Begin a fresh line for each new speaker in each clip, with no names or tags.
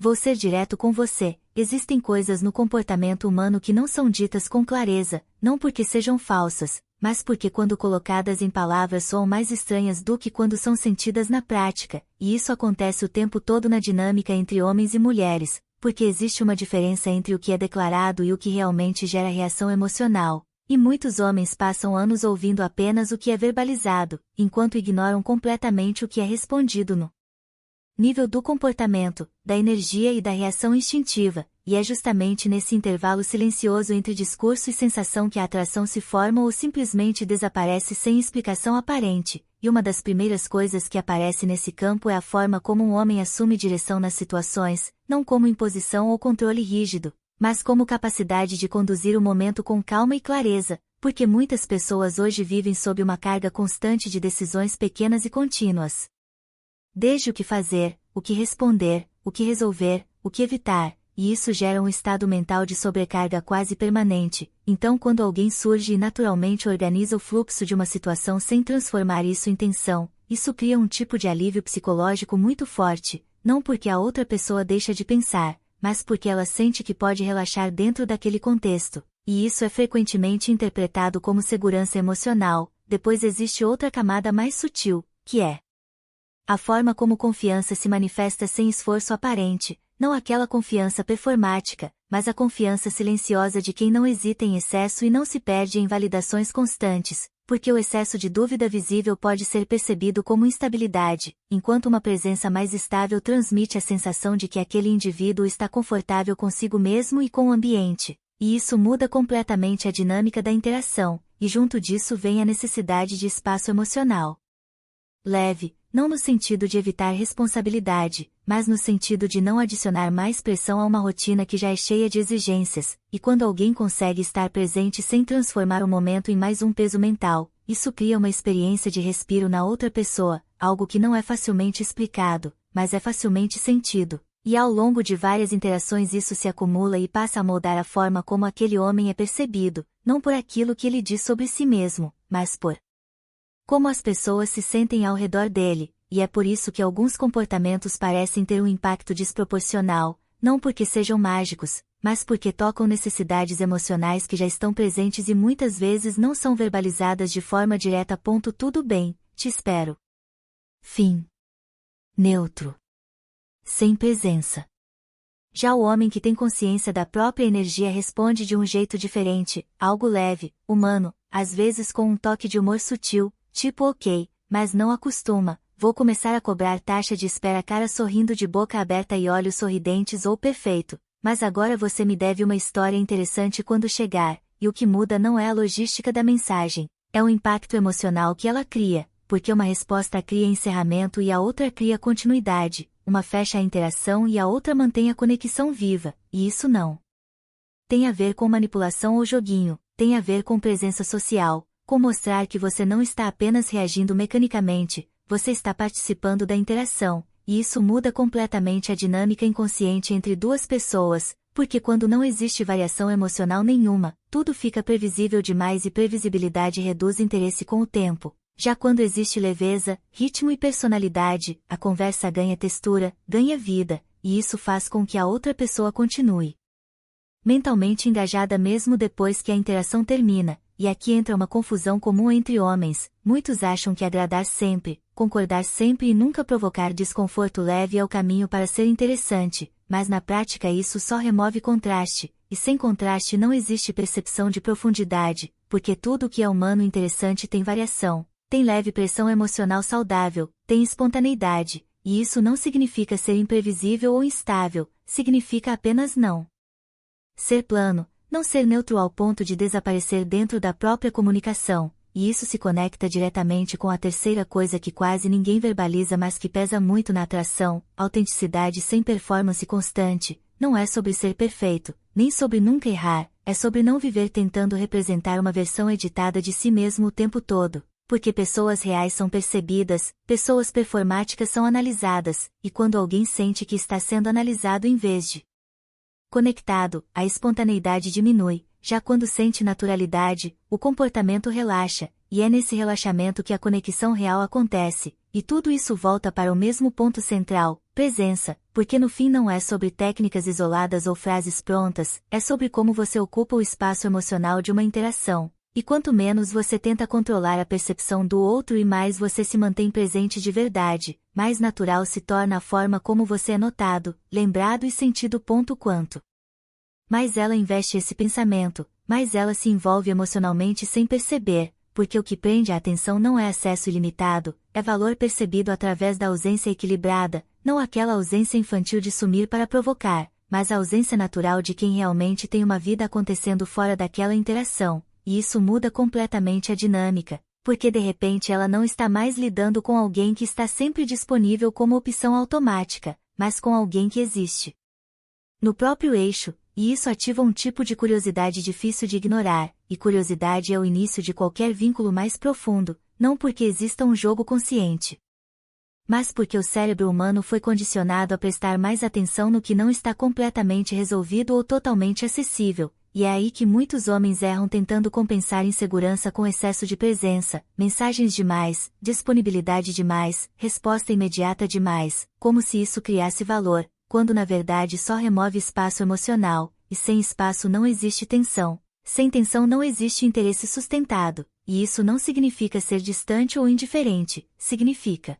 Vou ser direto com você, existem coisas no comportamento humano que não são ditas com clareza, não porque sejam falsas, mas porque quando colocadas em palavras soam mais estranhas do que quando são sentidas na prática, e isso acontece o tempo todo na dinâmica entre homens e mulheres, porque existe uma diferença entre o que é declarado e o que realmente gera reação emocional, e muitos homens passam anos ouvindo apenas o que é verbalizado, enquanto ignoram completamente o que é respondido no nível do comportamento, da energia e da reação instintiva, e é justamente nesse intervalo silencioso entre discurso e sensação que a atração se forma ou simplesmente desaparece sem explicação aparente, e uma das primeiras coisas que aparece nesse campo é a forma como um homem assume direção nas situações, não como imposição ou controle rígido, mas como capacidade de conduzir o momento com calma e clareza, porque muitas pessoas hoje vivem sob uma carga constante de decisões pequenas e contínuas. Desde o que fazer, o que responder, o que resolver, o que evitar, e isso gera um estado mental de sobrecarga quase permanente. Então, quando alguém surge e naturalmente organiza o fluxo de uma situação sem transformar isso em tensão, isso cria um tipo de alívio psicológico muito forte, não porque a outra pessoa deixa de pensar, mas porque ela sente que pode relaxar dentro daquele contexto, e isso é frequentemente interpretado como segurança emocional. Depois existe outra camada mais sutil, que é a forma como confiança se manifesta sem esforço aparente, não aquela confiança performática, mas a confiança silenciosa de quem não hesita em excesso e não se perde em validações constantes, porque o excesso de dúvida visível pode ser percebido como instabilidade, enquanto uma presença mais estável transmite a sensação de que aquele indivíduo está confortável consigo mesmo e com o ambiente, e isso muda completamente a dinâmica da interação, e junto disso vem a necessidade de espaço emocional leve, não no sentido de evitar responsabilidade, mas no sentido de não adicionar mais pressão a uma rotina que já é cheia de exigências, e quando alguém consegue estar presente sem transformar o momento em mais um peso mental, isso cria uma experiência de respiro na outra pessoa, algo que não é facilmente explicado, mas é facilmente sentido, e ao longo de várias interações isso se acumula e passa a moldar a forma como aquele homem é percebido, não por aquilo que ele diz sobre si mesmo, mas por como as pessoas se sentem ao redor dele, e é por isso que alguns comportamentos parecem ter um impacto desproporcional, não porque sejam mágicos, mas porque tocam necessidades emocionais que já estão presentes e muitas vezes não são verbalizadas de forma direta. Tudo bem, te espero. Fim. Neutro. Sem presença. Já o homem que tem consciência da própria energia responde de um jeito diferente, algo leve, humano, às vezes com um toque de humor sutil, tipo ok, mas não acostuma, vou começar a cobrar taxa de espera, cara sorrindo de boca aberta e olhos sorridentes ou perfeito, mas agora você me deve uma história interessante quando chegar, e o que muda não é a logística da mensagem, é o impacto emocional que ela cria, porque uma resposta cria encerramento e a outra cria continuidade, uma fecha a interação e a outra mantém a conexão viva, e isso não tem a ver com manipulação ou joguinho, tem a ver com presença social, com mostrar que você não está apenas reagindo mecanicamente, você está participando da interação, e isso muda completamente a dinâmica inconsciente entre duas pessoas, porque quando não existe variação emocional nenhuma, tudo fica previsível demais e previsibilidade reduz interesse com o tempo. Já quando existe leveza, ritmo e personalidade, a conversa ganha textura, ganha vida, e isso faz com que a outra pessoa continue mentalmente engajada mesmo depois que a interação termina. E aqui entra uma confusão comum entre homens, muitos acham que agradar sempre, concordar sempre e nunca provocar desconforto leve é o caminho para ser interessante, mas na prática isso só remove contraste, e sem contraste não existe percepção de profundidade, porque tudo o que é humano interessante tem variação, tem leve pressão emocional saudável, tem espontaneidade, e isso não significa ser imprevisível ou instável, significa apenas não ser plano, não ser neutro ao ponto de desaparecer dentro da própria comunicação, e isso se conecta diretamente com a terceira coisa que quase ninguém verbaliza mas que pesa muito na atração, autenticidade sem performance constante, não é sobre ser perfeito, nem sobre nunca errar, é sobre não viver tentando representar uma versão editada de si mesmo o tempo todo, porque pessoas reais são percebidas, pessoas performáticas são analisadas, e quando alguém sente que está sendo analisado em vez de conectado, a espontaneidade diminui, Já quando sente naturalidade, o comportamento relaxa, e é nesse relaxamento que a conexão real acontece, e tudo isso volta para o mesmo ponto central, presença, porque no fim não é sobre técnicas isoladas ou frases prontas, é sobre como você ocupa o espaço emocional de uma interação. E quanto menos você tenta controlar a percepção do outro e mais você se mantém presente de verdade, mais natural se torna a forma como você é notado, lembrado e sentido. Quanto mais ela investe esse pensamento, mais ela se envolve emocionalmente sem perceber, porque o que prende a atenção não é acesso ilimitado, é valor percebido através da ausência equilibrada, não aquela ausência infantil de sumir para provocar, mas a ausência natural de quem realmente tem uma vida acontecendo fora daquela interação. E isso muda completamente a dinâmica, porque de repente ela não está mais lidando com alguém que está sempre disponível como opção automática, mas com alguém que existe no próprio eixo, e isso ativa um tipo de curiosidade difícil de ignorar, e curiosidade é o início de qualquer vínculo mais profundo, não porque exista um jogo consciente, mas porque o cérebro humano foi condicionado a prestar mais atenção no que não está completamente resolvido ou totalmente acessível. E é aí que muitos homens erram tentando compensar insegurança com excesso de presença, mensagens demais, disponibilidade demais, resposta imediata demais, como se isso criasse valor, quando na verdade só remove espaço emocional, e sem espaço não existe tensão, sem tensão não existe interesse sustentado, e isso não significa ser distante ou indiferente, significa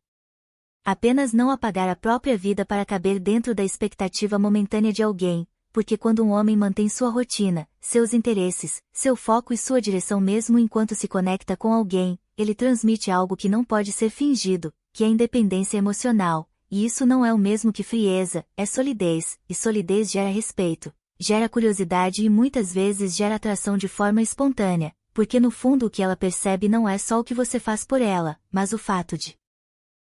apenas não apagar a própria vida para caber dentro da expectativa momentânea de alguém. Porque quando um homem mantém sua rotina, seus interesses, seu foco e sua direção mesmo enquanto se conecta com alguém, ele transmite algo que não pode ser fingido, que é independência emocional, e isso não é o mesmo que frieza, é solidez, e solidez gera respeito, gera curiosidade e muitas vezes gera atração de forma espontânea, porque no fundo o que ela percebe não é só o que você faz por ela, mas o fato de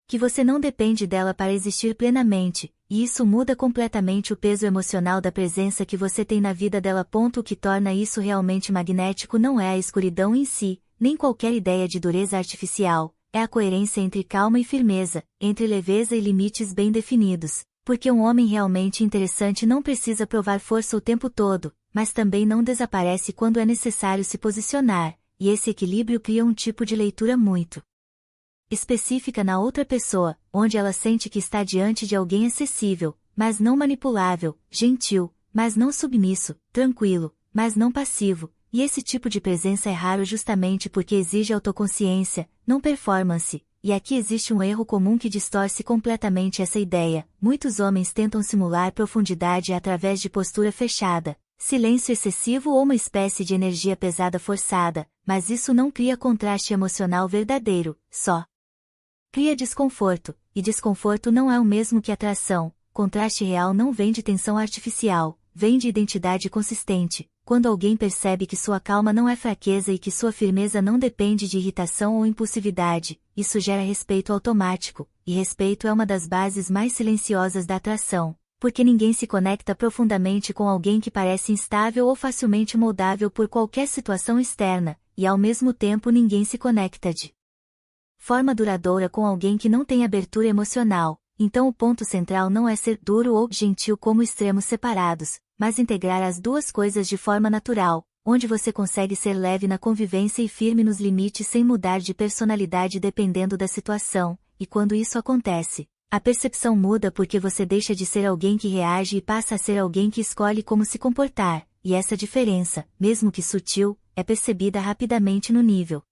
que você não depende dela para existir plenamente, e isso muda completamente o peso emocional da presença que você tem na vida dela. O que torna isso realmente magnético não é a escuridão em si, nem qualquer ideia de dureza artificial, é a coerência entre calma e firmeza, entre leveza e limites bem definidos, porque um homem realmente interessante não precisa provar força o tempo todo, mas também não desaparece quando é necessário se posicionar, e esse equilíbrio cria um tipo de leitura muito específica na outra pessoa, onde ela sente que está diante de alguém acessível, mas não manipulável, gentil, mas não submisso, tranquilo, mas não passivo, e esse tipo de presença é raro justamente porque exige autoconsciência, não performance, e aqui existe um erro comum que distorce completamente essa ideia. Muitos homens tentam simular profundidade através de postura fechada, silêncio excessivo ou uma espécie de energia pesada forçada, mas isso não cria contraste emocional verdadeiro, só cria desconforto, e desconforto não é o mesmo que atração. Contraste real não vem de tensão artificial, vem de identidade consistente. Quando alguém percebe que sua calma não é fraqueza e que sua firmeza não depende de irritação ou impulsividade, isso gera respeito automático, e respeito é uma das bases mais silenciosas da atração, porque ninguém se conecta profundamente com alguém que parece instável ou facilmente moldável por qualquer situação externa, e ao mesmo tempo ninguém se conecta de forma duradoura com alguém que não tem abertura emocional. Então o ponto central não é ser duro ou gentil como extremos separados, mas integrar as duas coisas de forma natural, onde você consegue ser leve na convivência e firme nos limites sem mudar de personalidade dependendo da situação, e quando isso acontece, a percepção muda porque você deixa de ser alguém que reage e passa a ser alguém que escolhe como se comportar, e essa diferença, mesmo que sutil, é percebida rapidamente no nível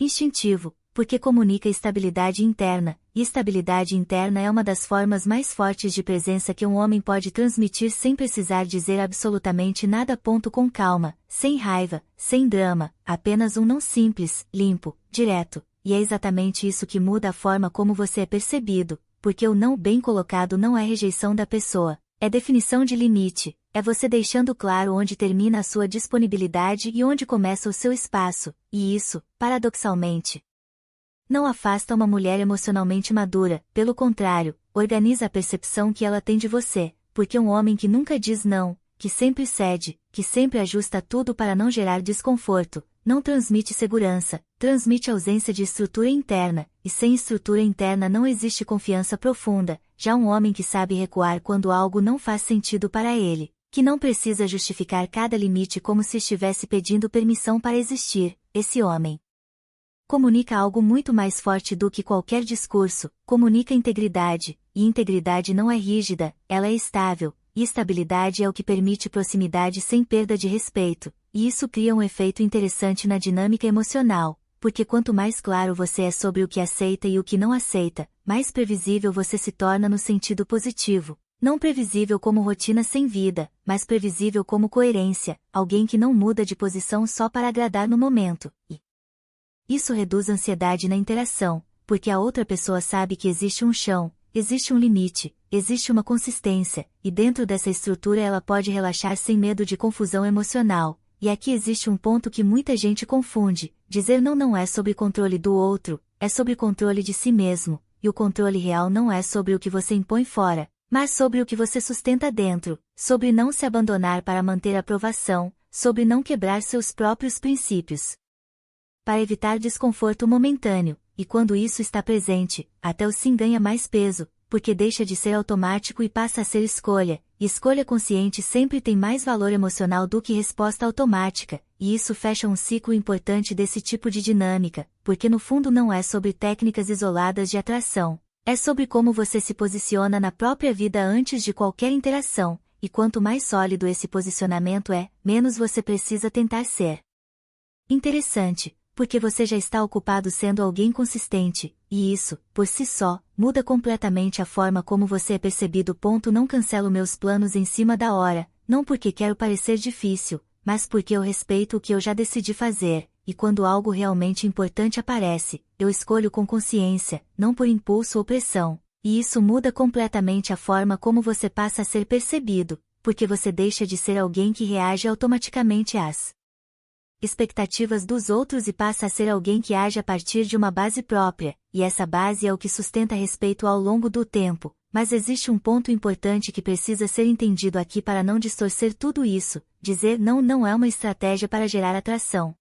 instintivo, porque comunica estabilidade interna, e estabilidade interna é uma das formas mais fortes de presença que um homem pode transmitir sem precisar dizer absolutamente nada. Com calma, sem raiva, sem drama, apenas um não simples, limpo, direto, e é exatamente isso que muda a forma como você é percebido, porque o não bem colocado não é rejeição da pessoa, é definição de limite, é você deixando claro onde termina a sua disponibilidade e onde começa o seu espaço, e isso, paradoxalmente, não afasta uma mulher emocionalmente madura, pelo contrário, organiza a percepção que ela tem de você, porque um homem que nunca diz não, que sempre cede, que sempre ajusta tudo para não gerar desconforto, não transmite segurança, transmite ausência de estrutura interna, e sem estrutura interna não existe confiança profunda. Já um homem que sabe recuar quando algo não faz sentido para ele, Que não precisa justificar cada limite como se estivesse pedindo permissão para existir. Esse homem comunica algo muito mais forte do que qualquer discurso, comunica integridade, e integridade não é rígida, ela é estável, e estabilidade é o que permite proximidade sem perda de respeito, e isso cria um efeito interessante na dinâmica emocional, porque quanto mais claro você é sobre o que aceita e o que não aceita, mais previsível você se torna no sentido positivo. Não previsível como rotina sem vida, mas previsível como coerência, alguém que não muda de posição só para agradar no momento, e isso reduz a ansiedade na interação, porque a outra pessoa sabe que existe um chão, existe um limite, existe uma consistência, e dentro dessa estrutura ela pode relaxar sem medo de confusão emocional. E aqui existe um ponto que muita gente confunde: dizer não é sobre controle do outro, é sobre controle de si mesmo, e o controle real não é sobre o que você impõe fora, mas sobre o que você sustenta dentro, sobre não se abandonar para manter a aprovação, sobre não quebrar seus próprios princípios. Para evitar desconforto momentâneo, e quando isso está presente, até o sim ganha mais peso, porque deixa de ser automático e passa a ser escolha, e escolha consciente sempre tem mais valor emocional do que resposta automática, e isso fecha um ciclo importante desse tipo de dinâmica, porque no fundo não é sobre técnicas isoladas de atração, é sobre como você se posiciona na própria vida antes de qualquer interação, e quanto mais sólido esse posicionamento é, menos você precisa tentar ser. Interessante, porque você já está ocupado sendo alguém consistente, e isso, por si só, muda completamente a forma como você é percebido. Não cancelo meus planos em cima da hora, não porque quero parecer difícil, mas porque eu respeito o que eu já decidi fazer, e quando algo realmente importante aparece, eu escolho com consciência, não por impulso ou pressão, e isso muda completamente a forma como você passa a ser percebido, porque você deixa de ser alguém que reage automaticamente às expectativas dos outros e passa a ser alguém que age a partir de uma base própria, e essa base é o que sustenta respeito ao longo do tempo. Mas existe um ponto importante que precisa ser entendido aqui para não distorcer tudo isso: dizer não é uma estratégia para gerar atração.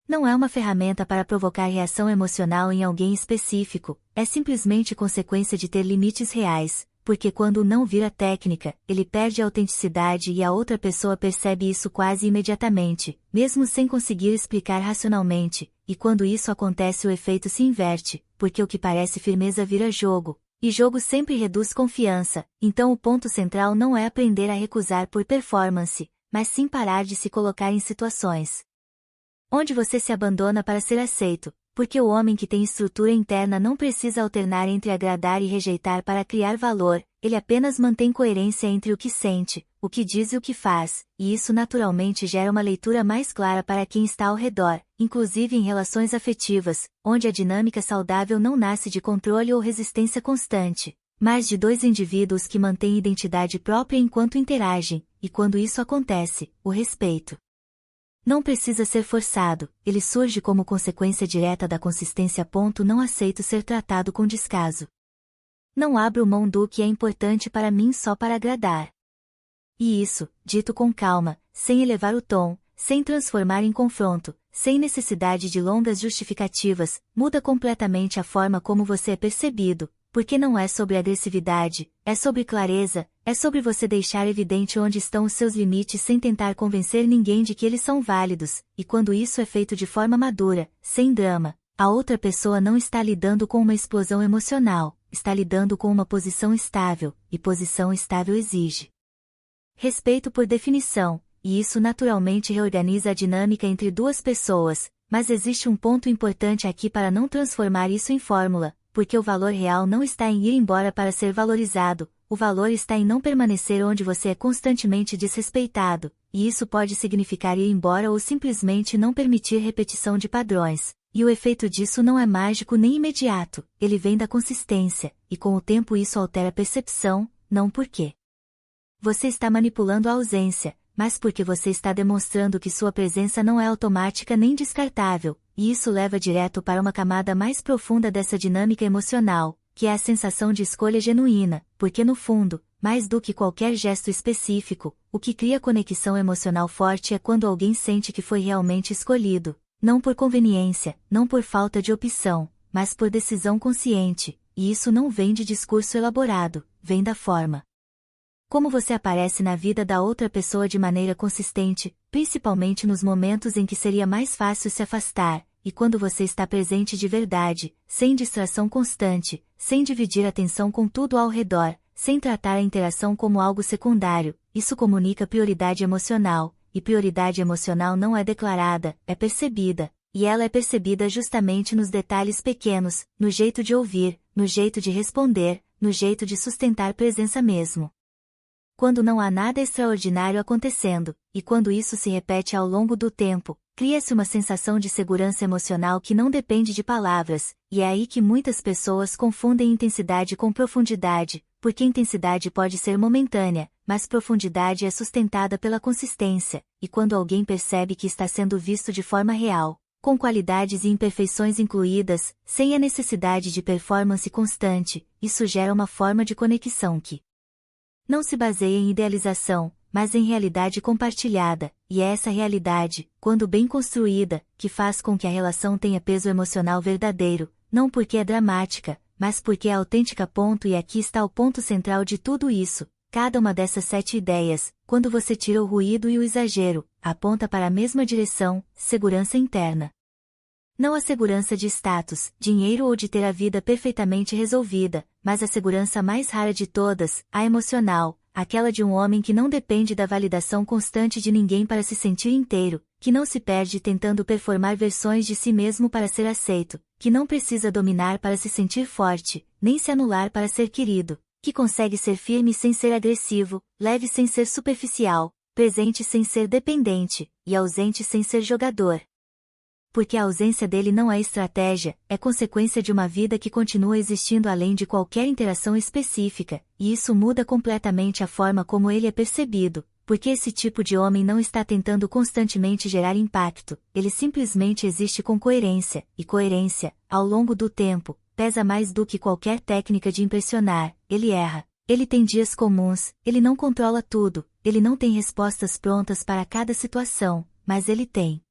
Não é uma ferramenta para provocar reação emocional em alguém específico, é simplesmente consequência de ter limites reais. Porque quando o não vira técnica, ele perde a autenticidade e a outra pessoa percebe isso quase imediatamente, mesmo sem conseguir explicar racionalmente, e quando isso acontece o efeito se inverte, porque o que parece firmeza vira jogo, e jogo sempre reduz confiança. Então o ponto central não é aprender a recusar por performance, mas sim parar de se colocar em situações onde você se abandona para ser aceito. Porque o homem que tem estrutura interna não precisa alternar entre agradar e rejeitar para criar valor, ele apenas mantém coerência entre o que sente, o que diz e o que faz, e isso naturalmente gera uma leitura mais clara para quem está ao redor, inclusive em relações afetivas, onde a dinâmica saudável não nasce de controle ou resistência constante, mas de dois indivíduos que mantêm identidade própria enquanto interagem, e quando isso acontece, o respeito não precisa ser forçado, ele surge como consequência direta da consistência. Não aceito ser tratado com descaso. Não abro mão do que é importante para mim só para agradar. E isso, dito com calma, sem elevar o tom, sem transformar em confronto, sem necessidade de longas justificativas, muda completamente a forma como você é percebido, porque não é sobre agressividade, é sobre clareza, é sobre você deixar evidente onde estão os seus limites sem tentar convencer ninguém de que eles são válidos, e quando isso é feito de forma madura, sem drama, a outra pessoa não está lidando com uma explosão emocional, está lidando com uma posição estável, e posição estável exige respeito por definição, e isso naturalmente reorganiza a dinâmica entre duas pessoas, mas existe um ponto importante aqui para não transformar isso em fórmula, porque o valor real não está em ir embora para ser valorizado, o valor está em não permanecer onde você é constantemente desrespeitado, e isso pode significar ir embora ou simplesmente não permitir repetição de padrões, e o efeito disso não é mágico nem imediato, ele vem da consistência, e com o tempo isso altera a percepção, não porque você está manipulando a ausência, mas porque você está demonstrando que sua presença não é automática nem descartável, e isso leva direto para uma camada mais profunda dessa dinâmica emocional, que é a sensação de escolha genuína, porque no fundo, mais do que qualquer gesto específico, o que cria conexão emocional forte é quando alguém sente que foi realmente escolhido, não por conveniência, não por falta de opção, mas por decisão consciente, e isso não vem de discurso elaborado, vem da forma Como você aparece na vida da outra pessoa de maneira consistente, principalmente nos momentos em que seria mais fácil se afastar, e quando você está presente de verdade, sem distração constante, sem dividir atenção com tudo ao redor, sem tratar a interação como algo secundário, isso comunica prioridade emocional, e prioridade emocional não é declarada, é percebida, e ela é percebida justamente nos detalhes pequenos, no jeito de ouvir, no jeito de responder, no jeito de sustentar presença mesmo. Quando não há nada extraordinário acontecendo, e quando isso se repete ao longo do tempo, cria-se uma sensação de segurança emocional que não depende de palavras, e é aí que muitas pessoas confundem intensidade com profundidade, porque intensidade pode ser momentânea, mas profundidade é sustentada pela consistência, e quando alguém percebe que está sendo visto de forma real, com qualidades e imperfeições incluídas, sem a necessidade de performance constante, isso gera uma forma de conexão que não se baseia em idealização, mas em realidade compartilhada, e é essa realidade, quando bem construída, que faz com que a relação tenha peso emocional verdadeiro, não porque é dramática, mas porque é autêntica. E aqui está o ponto central de tudo isso. Cada uma dessas 7 ideias, quando você tira o ruído e o exagero, aponta para a mesma direção: segurança interna. Não a segurança de status, dinheiro ou de ter a vida perfeitamente resolvida, mas a segurança mais rara de todas, a emocional, aquela de um homem que não depende da validação constante de ninguém para se sentir inteiro, que não se perde tentando performar versões de si mesmo para ser aceito, que não precisa dominar para se sentir forte, nem se anular para ser querido, que consegue ser firme sem ser agressivo, leve sem ser superficial, presente sem ser dependente, e ausente sem ser jogador. Porque a ausência dele não é estratégia, é consequência de uma vida que continua existindo além de qualquer interação específica, e isso muda completamente a forma como ele é percebido, porque esse tipo de homem não está tentando constantemente gerar impacto, ele simplesmente existe com coerência, e coerência, ao longo do tempo, pesa mais do que qualquer técnica de impressionar. Ele erra, ele tem dias comuns, ele não controla tudo, ele não tem respostas prontas para cada situação, mas ele tem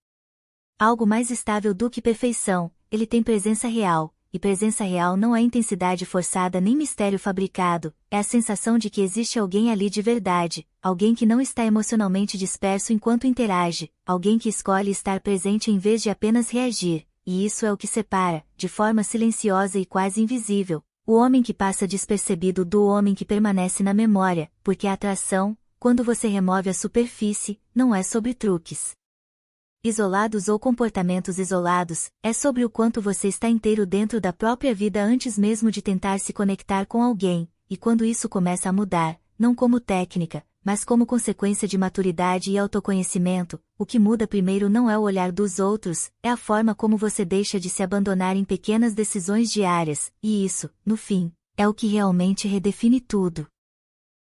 algo mais estável do que perfeição, ele tem presença real, e presença real não é intensidade forçada nem mistério fabricado, é a sensação de que existe alguém ali de verdade, alguém que não está emocionalmente disperso enquanto interage, alguém que escolhe estar presente em vez de apenas reagir, e isso é o que separa, de forma silenciosa e quase invisível, o homem que passa despercebido do homem que permanece na memória, porque a atração, quando você remove a superfície, não é sobre truques isolados ou comportamentos isolados, é sobre o quanto você está inteiro dentro da própria vida antes mesmo de tentar se conectar com alguém, e quando isso começa a mudar, não como técnica, mas como consequência de maturidade e autoconhecimento, o que muda primeiro não é o olhar dos outros, é a forma como você deixa de se abandonar em pequenas decisões diárias, e isso, no fim, é o que realmente redefine tudo.